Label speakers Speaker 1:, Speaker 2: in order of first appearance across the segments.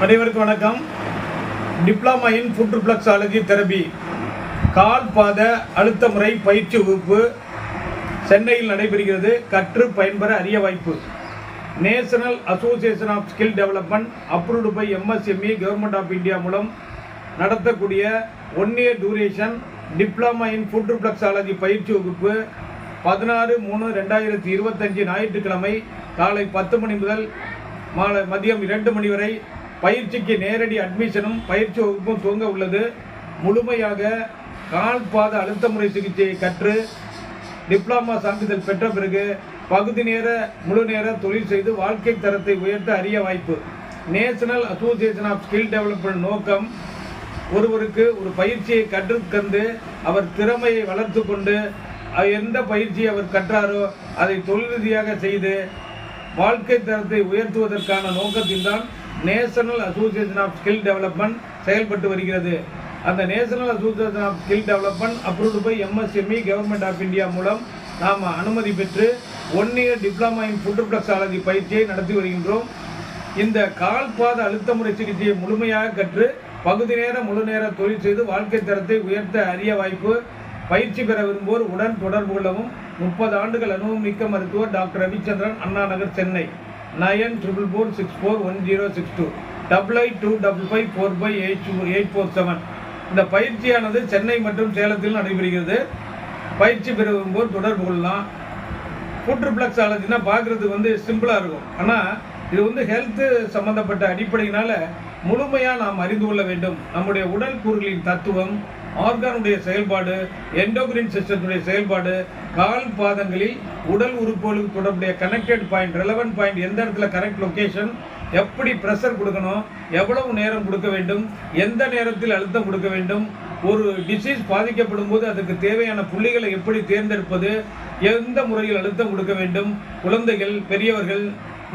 Speaker 1: அனைவருக்கும் வணக்கம். Diploma in foot reflexology therapy கால் பாத அழுத்த முறை பயிற்சி வகுப்பு சென்னையில் நடைபெறுகிறது. கற்று பயன்பெற அரிய வாய்ப்பு. National association of skill development approved by MSME government of India மூலம் நடத்தக்கூடிய 1 year duration diploma in foot reflexology பயிற்சி வகுப்பு 16/3/2025 ஞாயிற்றுக்கிழமை காலை 10 மணி முதல் மதியம் 2 மணி வரை பயிற்சிக்கு நேரடி அட்மிஷனும் பயிற்சி வகுப்பும் துவங்க உள்ளது. முழுமையாக கால் பாத அழுத்த முறை சிகிச்சையை கற்று டிப்ளமா சான்றிதழ் பெற்ற பிறகு பகுதி நேர முழு நேர தொழில் செய்து வாழ்க்கை தரத்தை உயர்த்த அரிய வாய்ப்பு. National association of skill development நோக்கம் ஒருவருக்கு ஒரு பயிற்சியை கற்றுக்கந்து அவர் திறமையை வளர்த்து கொண்டு எந்த பயிற்சியை அவர் கற்றாரோ அதை தொழில் ரீதியாக செய்து வாழ்க்கை தரத்தை உயர்த்துவதற்கான நோக்கத்தில்தான் National association of skill Development செயல்பட்டு வருகிறது. அந்த National association of skill development approved by MSME government of India மூலம் நாம் அனுமதி பெற்று 1 year diploma in foot reflexology பயிற்சியை நடத்தி வருகின்றோம். இந்த கால் பாத அழுத்த முறை சிகிச்சையை முழுமையாக கற்று பகுதி நேர முழு நேர தொழில் செய்து வாழ்க்கை தரத்தை உயர்த்த அரிய வாய்ப்பு. பயிற்சி பெற விரும்புவோர் உடன் தொடர்பு கொள்ளவும். 30 ஆண்டுகள் அனுபவம் மிக்க மருத்துவர் டாக்டர் ரவிச்சந்திரன், அண்ணா நகர், சென்னை. 9444641062 8825545847. இந்த பயிற்சியானது சென்னை மற்றும் சேலத்தில் நடைபெறுகிறது. பயிற்சி பெற விரும்புவோர் தொடர்பு கொள்ளலாம். ஃபுட் ரிஃப்ளெக்ஸாலஜினா பார்க்குறதுக்கு சிம்பிளாக இருக்கும். ஆனால் இது ஹெல்த்து சம்மந்தப்பட்ட அடிப்படையினால முழுமையாக நாம் அறிந்து கொள்ள வேண்டும். நம்முடைய உடல் கூறுகளின் தத்துவம், ஆர்கானுடைய செயல்பாடு, எண்டோகிரின் சிஸ்டத்துடைய செயல்பாடு, கால் பாதங்களில் உடல் உறுப்புகளுக்கு தொடர்புடைய கனெக்டட் பாயிண்ட், ரெலவென்ட் பாயிண்ட், எந்த இடத்துல கரெக்ட் லொக்கேஷன், எப்படி ப்ரெஷர் கொடுக்கணும், எவ்வளவு நேரம் கொடுக்க வேண்டும், எந்த நேரத்தில் அழுத்தம் கொடுக்க வேண்டும், ஒரு டிசீஸ் பாதிக்கப்படும் போது அதுக்கு தேவையான புள்ளிகளை எப்படி தேர்ந்தெடுப்பது, எந்த முறையில் அழுத்தம் கொடுக்க வேண்டும், குழந்தைகள், பெரியவர்கள்,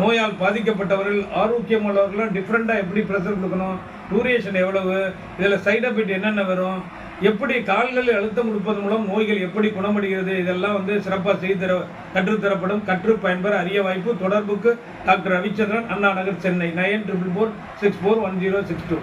Speaker 1: நோயால் பாதிக்கப்பட்டவர்கள், ஆரோக்கியமுள்ளவர்களாம் டிஃப்ரெண்ட்டாக எப்படி ப்ரெஷர் கொடுக்கணும், டூரேஷன் எவ்வளவு, இதில் சைட் எஃபெக்ட் என்னென்ன வரும், எப்படி கால்களில் அழுத்தம் கொடுப்பது மூலம் நோய்கள் எப்படி குணமடைகிறது, இதெல்லாம் சிறப்பாக கற்றுத்தரப்படும். கற்று பயன்பெற அரிய வாய்ப்பு. தொடர்புக்கு டாக்டர் ரவிச்சந்திரன், அண்ணா நகர், சென்னை. 9444641062.